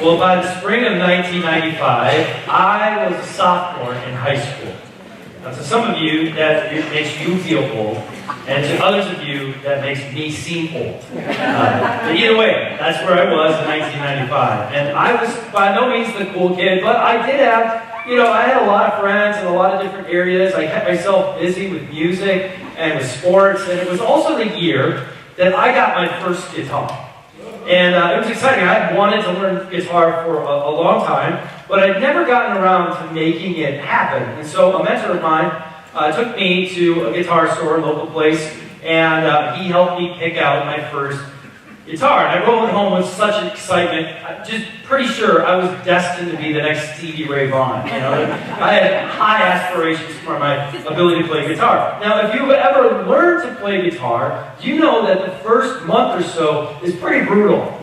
Well, by the spring of 1995, I was a sophomore in high school. Now, to some of you, that makes you feel old, and to others of you, that makes me seem old. But either way, that's where I was in 1995. And I was by no means the cool kid, but I did have, I had a lot of friends in a lot of different areas. I kept myself busy with music and with sports, and it was also the year that I got my first guitar. And it was exciting. I had wanted to learn guitar for a long time, but I'd never gotten around to making it happen. And so a mentor of mine took me to a guitar store, a local place, and he helped me pick out my first guitar. And I rode home with such excitement, just pretty sure I was destined to be the next Stevie Ray Vaughan. I had high aspirations for my ability to play guitar. Now, if you've ever learned to play guitar, you know that the first month or so is pretty brutal.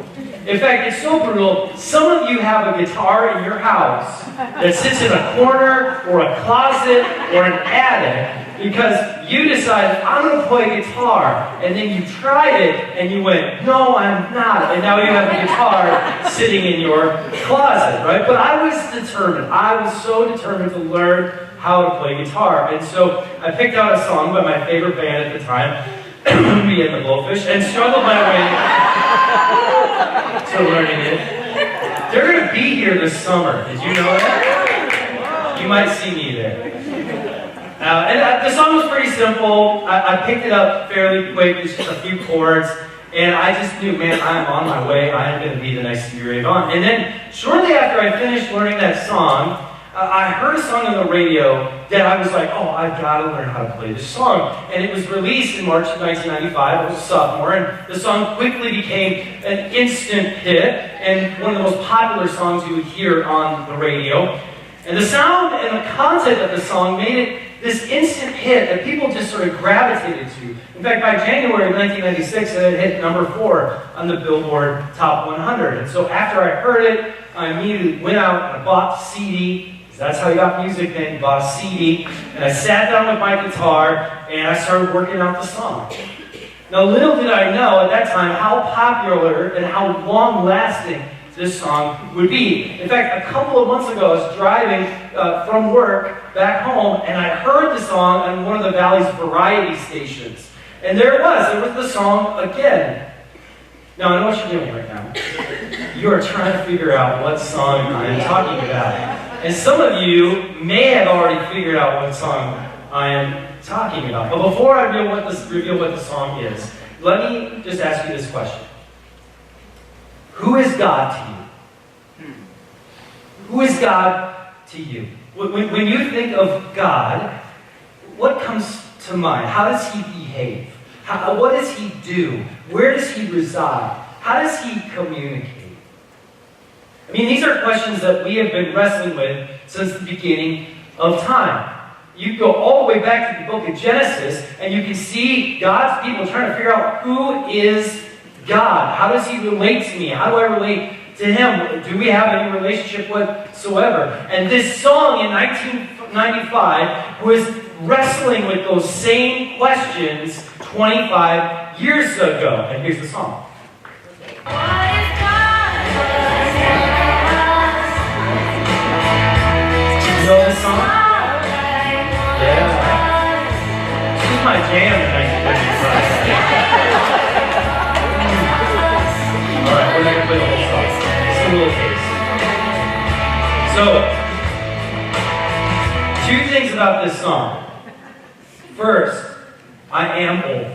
In fact, it's so brutal, some of you have a guitar in your house that sits in a corner or a closet or an attic because you decided, I'm going to play guitar, and then you tried it and you went, no, I'm not, and now you have a guitar sitting in your closet, right? But I was determined. I was so determined to learn how to play guitar, and so I picked out a song by my favorite band at the time, Me and the Blowfish, and struggled my way to learning it. They're going to be here this summer. Did you know that? You might see me there. And the song was pretty simple. I picked it up fairly quick. It's just a few chords. And I just knew, man, I'm on my way. I am going to be the next Stevie Ray Vaughan. And then shortly after I finished learning that song, I heard a song on the radio that I was like, oh, I've got to learn how to play this song. And it was released in March of 1995. I was a sophomore, and the song quickly became an instant hit and one of the most popular songs you would hear on the radio. And the sound and the content of the song made it this instant hit that people just sort of gravitated to. In fact, by January of 1996, it had hit number 4 on the Billboard Top 100. And so after I heard it, I immediately went out and I bought the CD. That's how you got music then. You bought a CD, and I sat down with my guitar, and I started working out the song. Now, little did I know at that time how popular and how long-lasting this song would be. In fact, a couple of months ago, I was driving from work back home, and I heard the song on one of the Valley's variety stations. And there it was the song again. Now, I know what you're doing right now. You are trying to figure out what song I am talking about. And some of you may have already figured out what song I am talking about. But before I reveal what the song is, let me just ask you this question. Who is God to you? Who is God to you? When you think of God, what comes to mind? How does he behave? What does he do? Where does he reside? How does he communicate? I mean, these are questions that we have been wrestling with since the beginning of time. You go all the way back to the book of Genesis, and you can see God's people trying to figure out who is God? How does he relate to me? How do I relate to him? Do we have any relationship whatsoever? And this song in 1995 was wrestling with those same questions 25 years ago. And here's the song. You know this song? Yeah. This is my jam in 1995. Alright, we're not going to play the whole song. It's a little taste. So, 2 things about this song. First, I am old.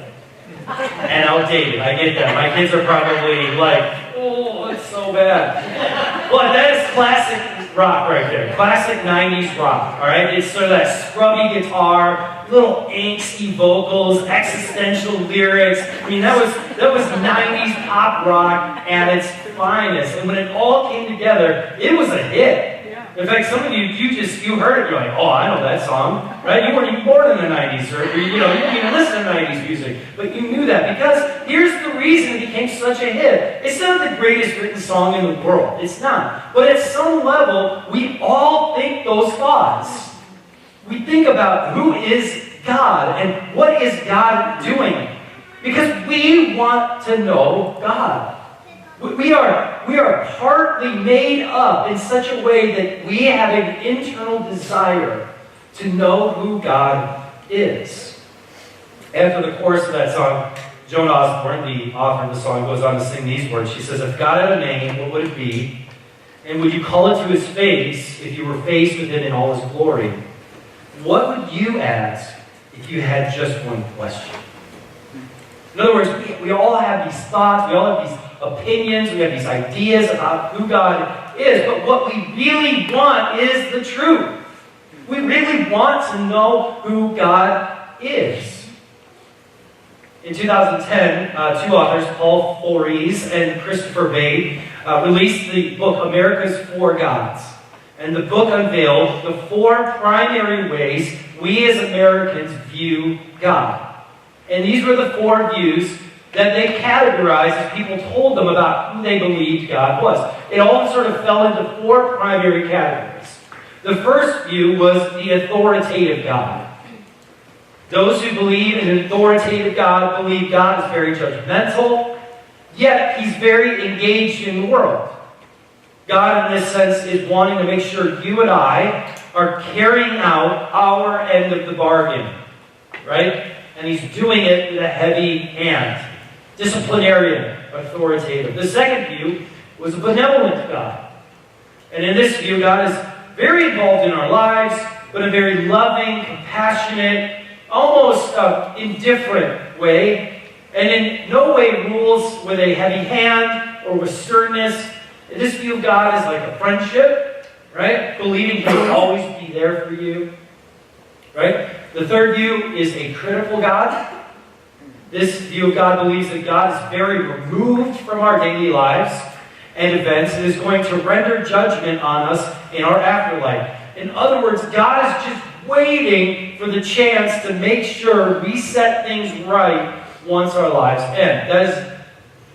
And outdated. I get that. My kids are probably like, oh, it's so bad. But that is classic rock right there. Classic 90s rock. Alright? It's sort of that scrubby guitar, little angsty vocals, existential lyrics. I mean, that was 90s pop rock at its finest. And when it all came together, it was a hit. In fact, some of you heard it, you're like, oh, I know that song, right? You weren't even born in the 90s, or you didn't even listen to 90s music, but you knew that, because here's the reason it became such a hit. It's not the greatest written song in the world. It's not. But at some level, we all think those thoughts. We think about who is God, and what is God doing? Because we want to know God. We are partly made up in such a way that we have an internal desire to know who God is. After the chorus of that song, Joan Osborne, the author of the song, goes on to sing these words. She says, if God had a name, what would it be? And would you call it to his face if you were faced with him in all his glory? What would you ask if you had just one question? In other words, we all have these thoughts, we all have these opinions, we have these ideas about who God is, but what we really want is the truth. We really want to know who God is. In 2010, two authors, Paul Forries and Christopher Babe, released the book America's Four Gods. And the book unveiled the four primary ways we as Americans view God. And these were the four views that they categorized as people told them about who they believed God was. It all sort of fell into four primary categories. The first view was the authoritative God. Those who believe in an authoritative God believe God is very judgmental, yet he's very engaged in the world. God, in this sense, is wanting to make sure you and I are carrying out our end of the bargain, right? And he's doing it with a heavy hand. Disciplinarian, authoritative. The second view was a benevolent God. And in this view, God is very involved in our lives, but in a very loving, compassionate, almost indifferent way, and in no way rules with a heavy hand or with sternness. This view of God is like a friendship, right? Believing he will always be there for you, right? The third view is a critical God. This view of God believes that God is very removed from our daily lives and events and is going to render judgment on us in our afterlife. In other words, God is just waiting for the chance to make sure we set things right once our lives end. That is a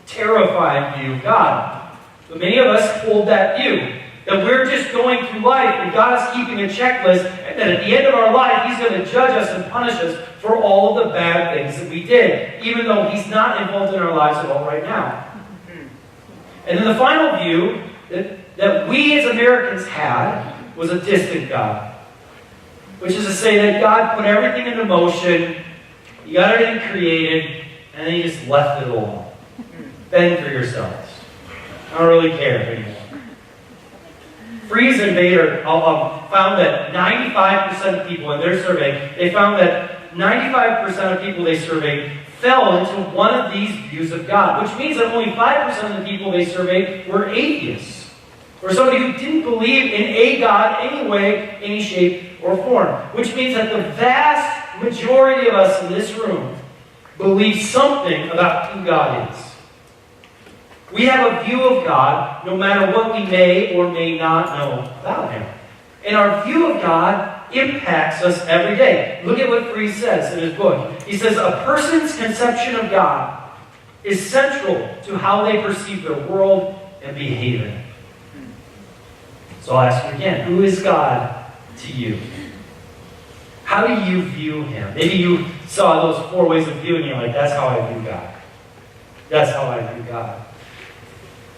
terrifying view of God. But many of us hold that view, that we're just going through life and God is keeping a checklist, and that at the end of our life, he's going to judge us and punish us for all of the bad things that we did, even though he's not involved in our lives at all right now. And then the final view that we as Americans had was a distant God, which is to say that God put everything into motion, he got everything created, and then he just left it alone. Fend for yourselves. I don't really care anymore. Fries and Bader found that 95% of people in their survey, they found that 95% of people they surveyed fell into one of these views of God, which means that only 5% of the people they surveyed were atheists, or somebody who didn't believe in a God any way, any shape, or form, which means that the vast majority of us in this room believe something about who God is. We have a view of God, no matter what we may or may not know about him. And our view of God impacts us every day. Look at what Fries says in his book. He says, a person's conception of God is central to how they perceive their world and behave in it. So I'll ask you again, who is God to you? How do you view him? Maybe you saw those four ways of viewing him, like, that's how I view God. That's how I view God.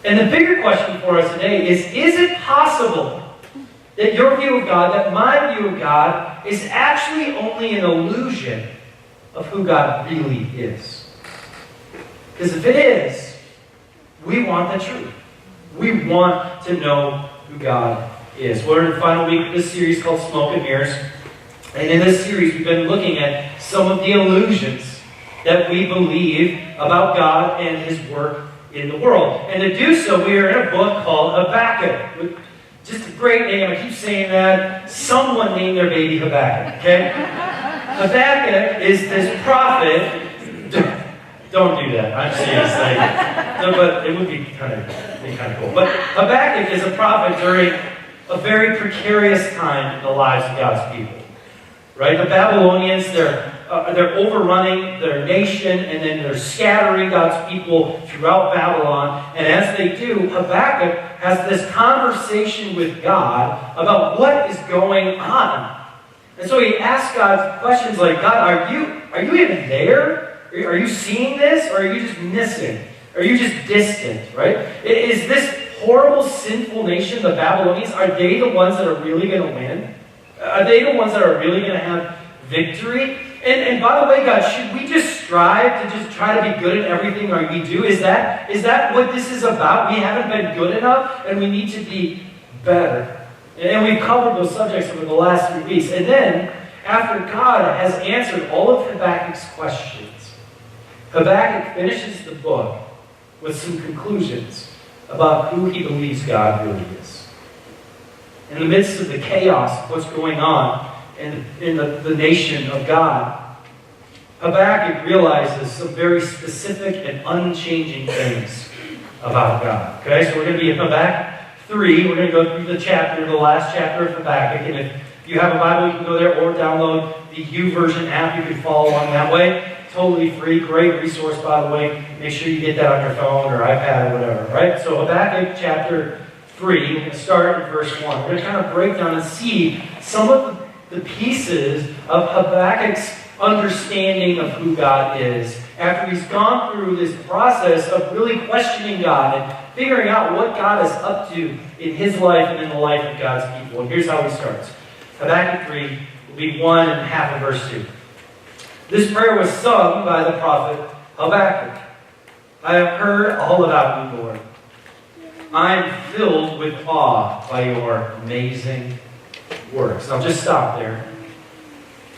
And the bigger question for us today is it possible that your view of God, that my view of God, is actually only an illusion of who God really is? Because if it is, we want the truth. We want to know who God is. We're in the final week of this series called Smoke and Mirrors. And in this series, we've been looking at some of the illusions that we believe about God and his work in the world. And to do so, we are in a book called Habakkuk. Just a great name. I keep saying that. Someone named their baby Habakkuk, okay? Habakkuk is this prophet. Don't do that. I'm serious. No, but it would be kind of cool. But Habakkuk is a prophet during a very precarious time in the lives of God's people. Right? The Babylonians, they're overrunning their nation, and then they're scattering God's people throughout Babylon. And as they do, Habakkuk has this conversation with God about what is going on. And so he asks God questions like, God, are you even there? Are you seeing this, or are you just missing Are you just distant, right? Is this horrible, sinful nation, the Babylonians, are they the ones that are really going to win? Are they the ones that are really going to have victory? And by the way, God, should we just strive to just try to be good at everything that we do? Is that what this is about? We haven't been good enough, and we need to be better. And we've covered those subjects over the last 3 weeks. And then, after God has answered all of Habakkuk's questions, Habakkuk finishes the book with some conclusions about who he believes God really is. In the midst of the chaos of what's going on in the nation of God, Habakkuk realizes some very specific and unchanging things about God. Okay, so we're going to be in Habakkuk 3. We're going to go through the last chapter of Habakkuk. And if you have a Bible, you can go there or download the YouVersion app. You can follow along that way. Totally free. Great resource, by the way. Make sure you get that on your phone or iPad or whatever, right? So Habakkuk chapter 3, we're going to start in verse 1. We're going to kind of break down and see some of the pieces of Habakkuk's understanding of who God is after he's gone through this process of really questioning God and figuring out what God is up to in his life and in the life of God's people. And here's how he starts. Habakkuk 3 will be 1 and half of verse 2. This prayer was sung by the prophet Habakkuk. I have heard all about you, Lord. I am filled with awe by your amazing works. I'll just stop there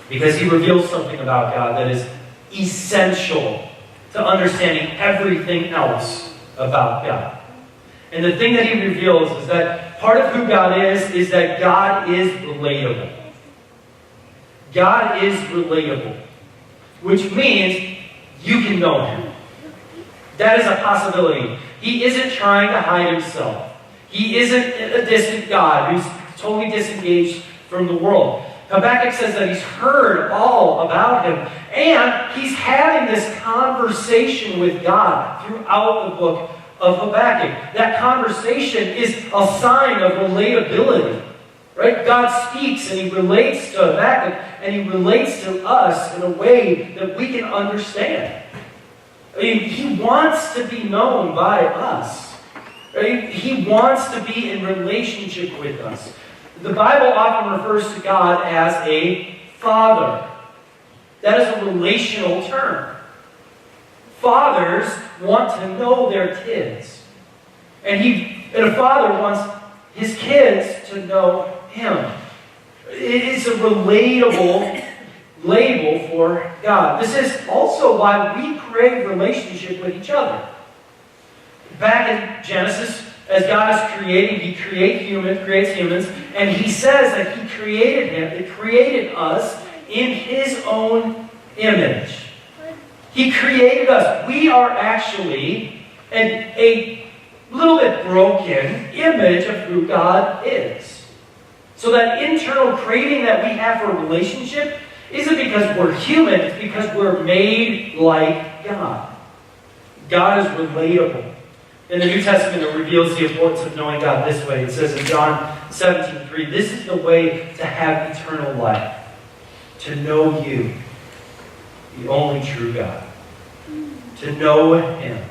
because he reveals something about God that is essential to understanding everything else about God. And the thing that he reveals is that part of who God is that God is relatable. God is relatable, which means you can know him. That is a possibility. He isn't trying to hide himself. He isn't a distant God who's totally disengaged from the world. Habakkuk says that he's heard all about him, and he's having this conversation with God throughout the book of Habakkuk. That conversation is a sign of relatability. Right? God speaks and he relates to Habakkuk and he relates to us in a way that we can understand. I mean, he wants to be known by us. Right? He wants to be in relationship with us. The Bible often refers to God as a father. That is a relational term. Fathers want to know their kids. And a father wants his kids to know him. It is a relatable label for God. This is also why we crave relationship with each other. Back in Genesis, as God is creating, he creates humans, and he says that he created us in his own image. He created us. We are actually a little bit broken image of who God is. So that internal craving that we have for a relationship isn't because we're human, it's because we're made like God. God is relatable. In the New Testament, it reveals the importance of knowing God this way. It says in John 17:3, this is the way to have eternal life, to know you, the only true God, to know him.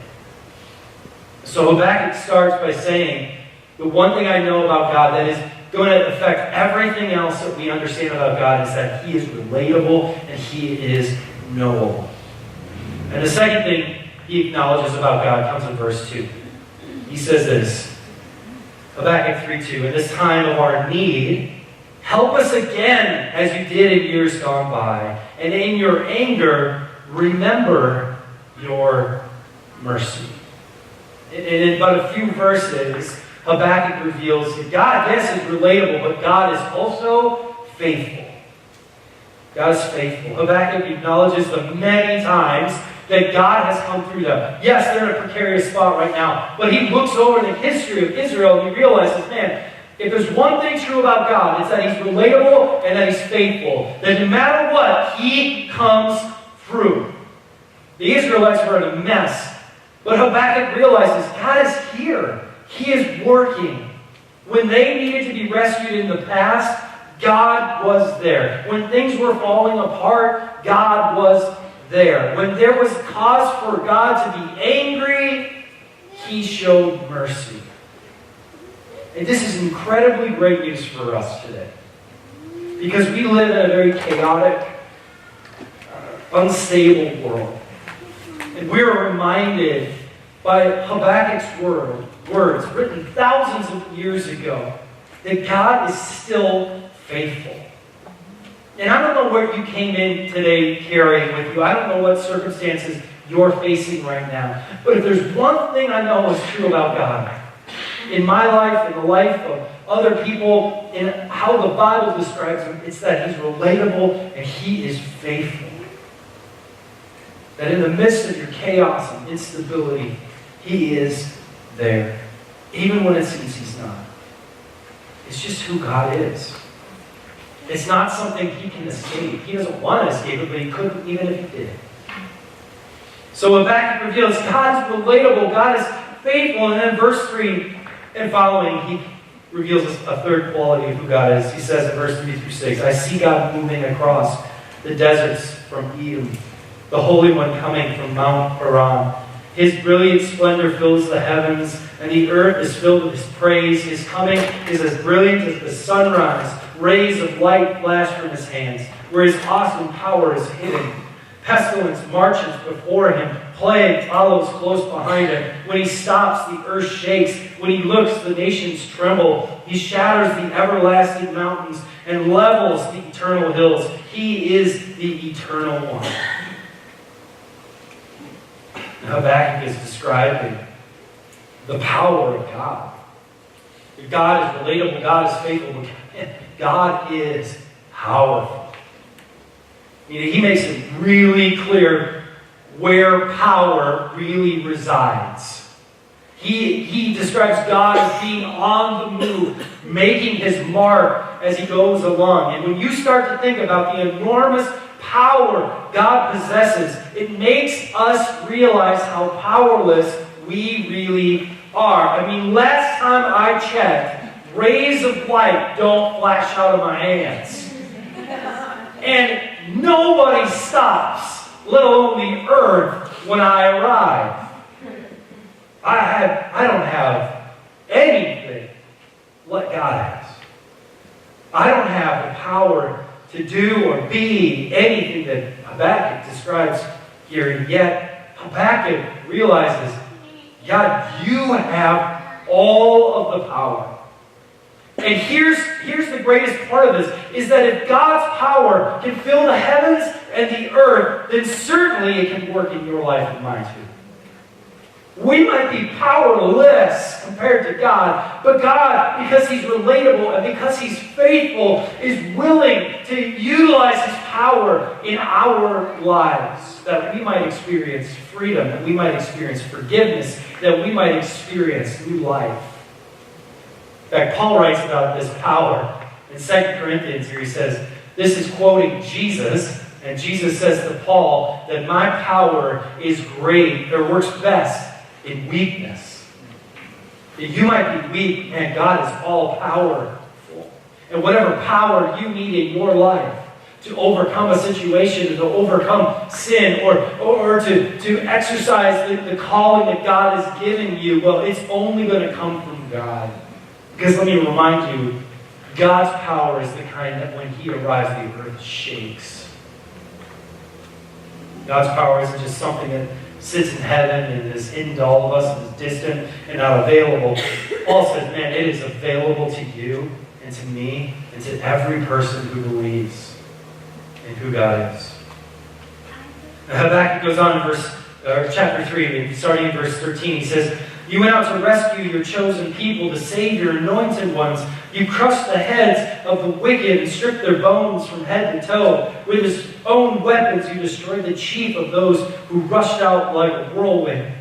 So Habakkuk starts by saying, the one thing I know about God that is going to affect everything else that we understand about God is that he is relatable and he is knowable. And the second thing he acknowledges about God comes in verse 2. He says this, Habakkuk 3:2, in this time of our need, help us again as you did in years gone by, and in your anger, remember your mercy. In but a few verses, Habakkuk reveals that God, yes, is relatable, but God is also faithful. God is faithful. Habakkuk acknowledges the many times that God has come through them. Yes, they're in a precarious spot right now, but he looks over the history of Israel and he realizes, man, if there's one thing true about God, it's that he's relatable and that he's faithful. That no matter what, he comes through. The Israelites were in a mess, but Habakkuk realizes God is here. He is working. When they needed to be rescued in the past, God was there. When things were falling apart, God was there. When there was cause for God to be angry, he showed mercy. And this is incredibly great news for us today. Because we live in a very chaotic, unstable world. And we are reminded by Habakkuk's words, written thousands of years ago, that God is still faithful. And I don't know where you came in today carrying with you. I don't know what circumstances you're facing right now. But if there's one thing I know is true about God, in my life, in the life of other people, in how the Bible describes him, it's that he's relatable and he is faithful. That in the midst of your chaos and instability, he is there. Even when it seems he's not. It's just who God is. It's not something he can escape. He doesn't want to escape it, but he couldn't even if he did. So Habakkuk reveals God is relatable, God is faithful, and then verse 3 and following, he reveals a third quality of who God is. He says in verse 3 through 6, I see God moving across the deserts from Edom, the Holy One coming from Mount Paran. His brilliant splendor fills the heavens, and the earth is filled with his praise. His coming is as brilliant as the sunrise. Rays of light flash from his hands, where his awesome power is hidden. Pestilence marches before him. Plague follows close behind him. When he stops, the earth shakes. When he looks, the nations tremble. He shatters the everlasting mountains and levels the eternal hills. He is the eternal one. Habakkuk is describing the power of God. God is relatable. God is faithful. God is powerful. He makes it really clear where power really resides. He describes God as being on the move, making his mark as he goes along. And when you start to think about the enormous power God possesses, it makes us realize how powerless we really are. I mean, last time I checked, rays of light don't flash out of my hands. And nobody stops, let alone the earth, when I arrive. I don't have anything like God has. I don't have the power to do or be anything that Habakkuk describes here. And yet, Habakkuk realizes, God, you have all of the power. And here's the greatest part of this, is that if God's power can fill the heavens and the earth, then certainly it can work in your life and mine too. We might be powerless compared to God, but God, because he's relatable and because he's faithful, is willing to utilize his power in our lives, that we might experience freedom, that we might experience forgiveness, that we might experience new life. In fact, Paul writes about this power in 2 Corinthians here. He says, this is quoting Jesus, and Jesus says to Paul that my power is great, or works best in weakness. That you might be weak, man, God is all powerful. And whatever power you need in your life to overcome a situation, to overcome sin, or to exercise the calling that God has given you, well, it's only going to come from God. Because let me remind you, God's power is the kind that when he arrives, the earth shakes. God's power isn't just something that sits in heaven and is hidden to all of us and is distant and not available. Paul says, man, it is available to you and to me and to every person who believes in who God is. Now, Habakkuk goes on in chapter 3, starting in verse 13. He says, you went out to rescue your chosen people, to save your anointed ones. You crushed the heads of the wicked and stripped their bones from head to toe. With his own weapons you destroyed the chief of those who rushed out like a whirlwind.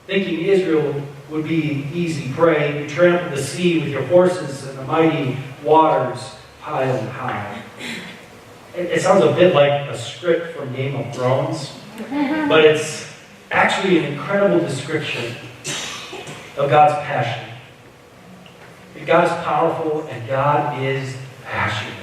Thinking Israel would be easy prey, you trampled the sea with your horses and the mighty waters piled high. It sounds a bit like a script from Game of Thrones, but it's actually an incredible description of God's passion. God is powerful and God is passionate.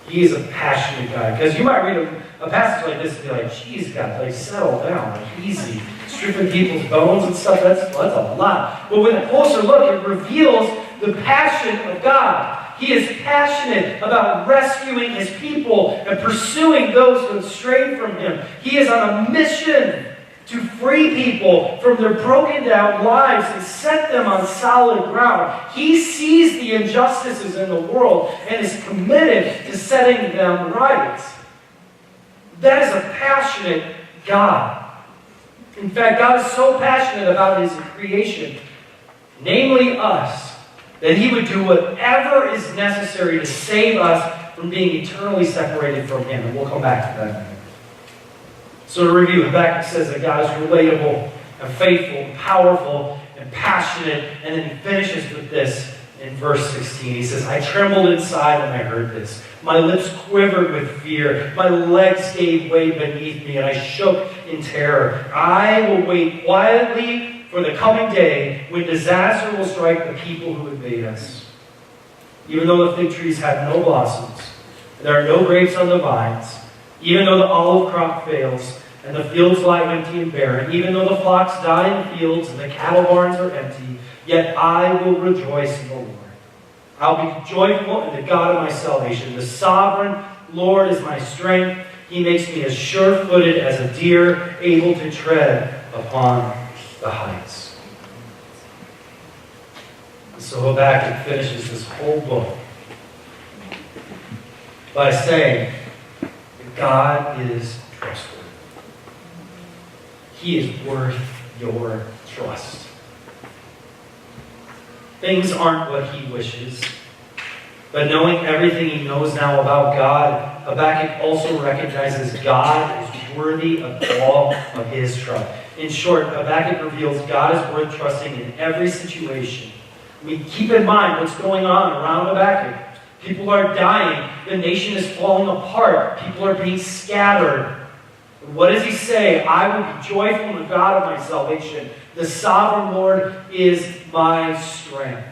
He is a passionate God. Because you might read a passage like this and be like, geez, God, like settle down, like easy. stripping people's bones and stuff, that's a lot. But with a closer look, it reveals the passion of God. He is passionate about rescuing his people and pursuing those who have strayed from him. He is on a mission to free people from their broken down lives and set them on solid ground. He sees the injustices in the world and is committed to setting them right. That is a passionate God. In fact, God is so passionate about his creation, namely us, that he would do whatever is necessary to save us from being eternally separated from him. And we'll come back to that. So to review, Habakkuk says that God is relatable and faithful and powerful and passionate. And then he finishes with this in verse 16. He says, I trembled inside when I heard this. My lips quivered with fear. My legs gave way beneath me, and I shook in terror. I will wait quietly for the coming day when disaster will strike the people who invade us. Even though the fig trees have no blossoms, and there are no grapes on the vines, even though the olive crop fails, and the fields lie empty and barren, even though the flocks die in the fields and the cattle barns are empty, yet I will rejoice in the Lord. I'll be joyful in the God of my salvation. The sovereign Lord is my strength. He makes me as sure-footed as a deer, able to tread upon the heights. So Habakkuk finishes this whole book by saying that God is trustworthy. He is worth your trust. Things aren't what he wishes, but knowing everything he knows now about God, Habakkuk also recognizes God is worthy of all of his trust. In short, Habakkuk reveals God is worth trusting in every situation. I mean, keep in mind what's going on around Habakkuk. People are dying. The nation is falling apart. People are being scattered. What does he say? I will be joyful in the God of my salvation. The sovereign Lord is my strength.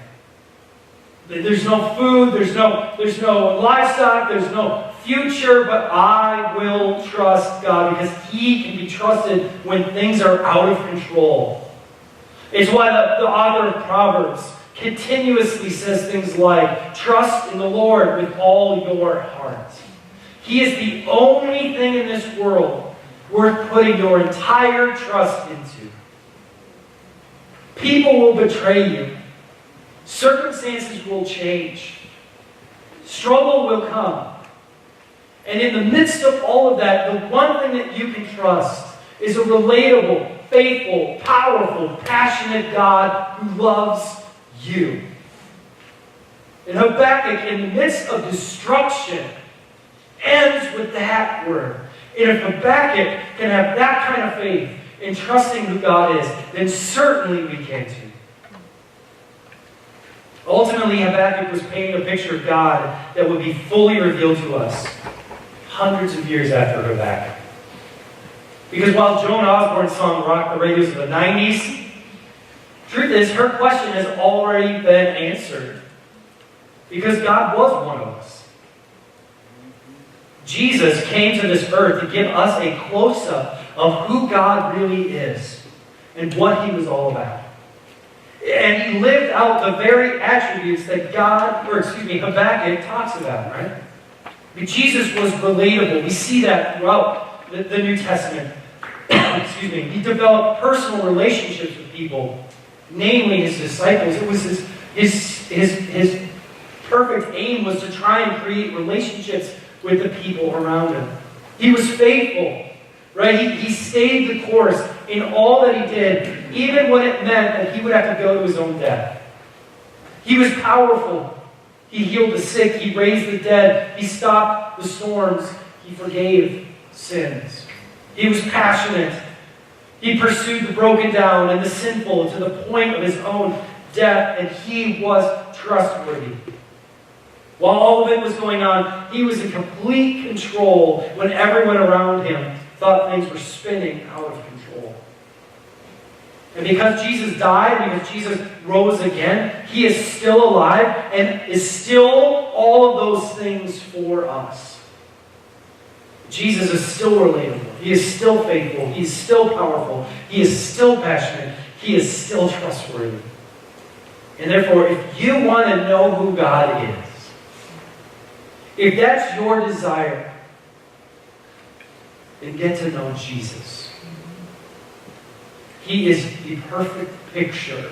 There's no food, there's no livestock, there's no future, but I will trust God because he can be trusted when things are out of control. It's why the author of Proverbs continuously says things like, trust in the Lord with all your heart. He is the only thing in this world worth putting your entire trust into. People will betray you. Circumstances will change. Struggle will come. And in the midst of all of that, the one thing that you can trust is a relatable, faithful, powerful, passionate God who loves you. And Habakkuk, in the midst of destruction, ends with that word. And if Habakkuk can have that kind of faith in trusting who God is, then certainly we can too. Ultimately, Habakkuk was painting a picture of God that would be fully revealed to us hundreds of years after Habakkuk. Because while Joan Osborne's song rocked the radios of the 90s, truth is, her question has already been answered. Because God was one of us. Jesus came to this earth to give us a close-up of who God really is and what he was all about. And he lived out the very attributes that Habakkuk talks about, right? Jesus was relatable. We see that throughout the New Testament. He developed personal relationships with people, namely his disciples. It was his perfect aim was to try and create relationships with the people around him. He was faithful, right? He stayed the course in all that he did, even when it meant that he would have to go to his own death. He was powerful. He healed the sick. He raised the dead. He stopped the storms. He forgave sins. He was passionate. He pursued the broken down and the sinful to the point of his own death, and he was trustworthy. While all of it was going on, he was in complete control when everyone around him thought things were spinning out of control. And because Jesus died, because Jesus rose again, he is still alive and is still all of those things for us. Jesus is still relatable. He is still faithful. He is still powerful. He is still passionate. He is still trustworthy. And therefore, if you want to know who God is, if that's your desire, then get to know Jesus. He is the perfect picture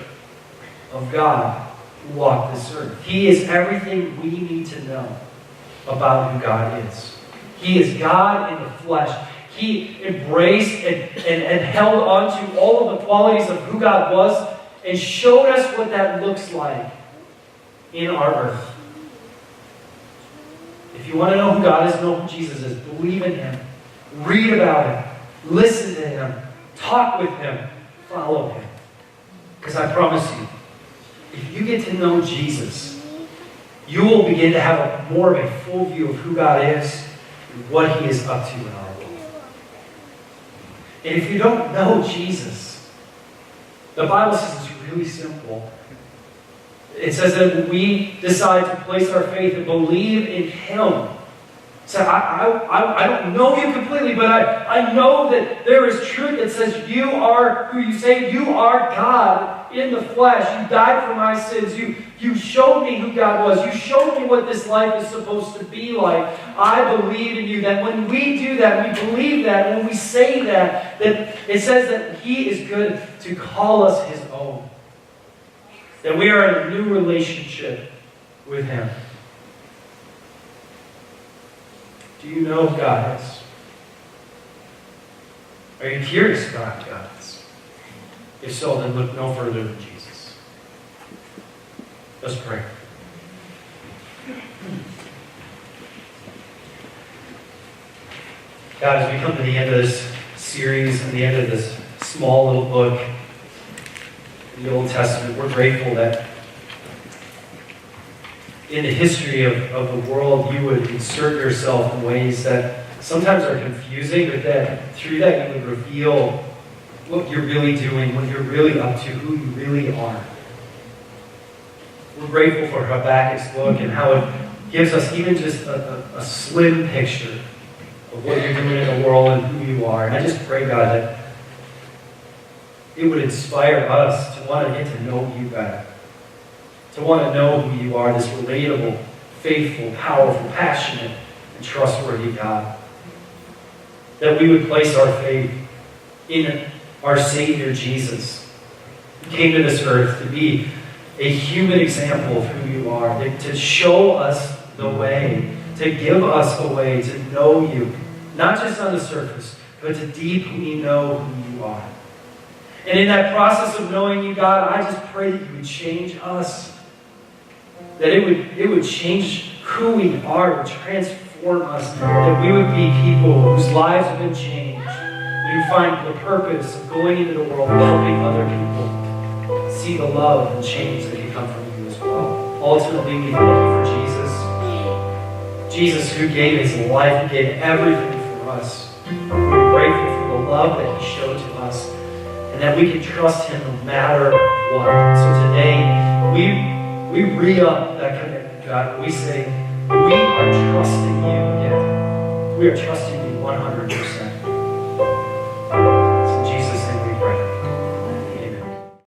of God who walked this earth. He is everything we need to know about who God is. He is God in the flesh. He embraced and held on to all of the qualities of who God was and showed us what that looks like in our earth. If you want to know who God is, know who Jesus is, believe in Him, read about Him, listen to Him, talk with Him, follow Him. Because I promise you, if you get to know Jesus, you will begin to have more of a full view of who God is and what He is up to in our world. And if you don't know Jesus, the Bible says it's really simple. It says that when we decide to place our faith and believe in Him, so I don't know you completely, but I know that there is truth that says you are who you say you are, God in the flesh. You died for my sins. You showed me who God was. You showed me what this life is supposed to be like. I believe in you. That when we do that, we believe that, when we say that it says that He is good to call us His own. That we are in a new relationship with Him. Do you know who God is? Are you curious about who God is? If so, then look no further than Jesus. Let's pray. God, as we come to the end of this series and the end of this small little book in the Old Testament, we're grateful that in the history of the world, you would insert yourself in ways that sometimes are confusing, but that through that you would reveal what you're really doing, what you're really up to, who you really are. We're grateful for Habakkuk's book and how it gives us even just a slim picture of what you're doing in the world and who you are. And I just pray, God, that it would inspire us to want to get to know you better. To want to know who you are, this relatable, faithful, powerful, passionate, and trustworthy God. That we would place our faith in our Savior Jesus, who came to this earth to be a human example of who you are, to show us the way, to give us a way to know you, not just on the surface, but to deeply know who you are. And in that process of knowing you, God, I just pray that you would change us. That it would change who we are, would transform us, that we would be people whose lives have been changed, who find the purpose of going into the world and helping other people see the love and change that can come from you as well. Ultimately, we thank you for Jesus. Jesus who gave His life, who gave everything for us. We're grateful for the love that He showed to us, and that we can trust Him no matter what. So today, we re-up that commitment, God. We say, we are trusting you again. We are trusting you 100%.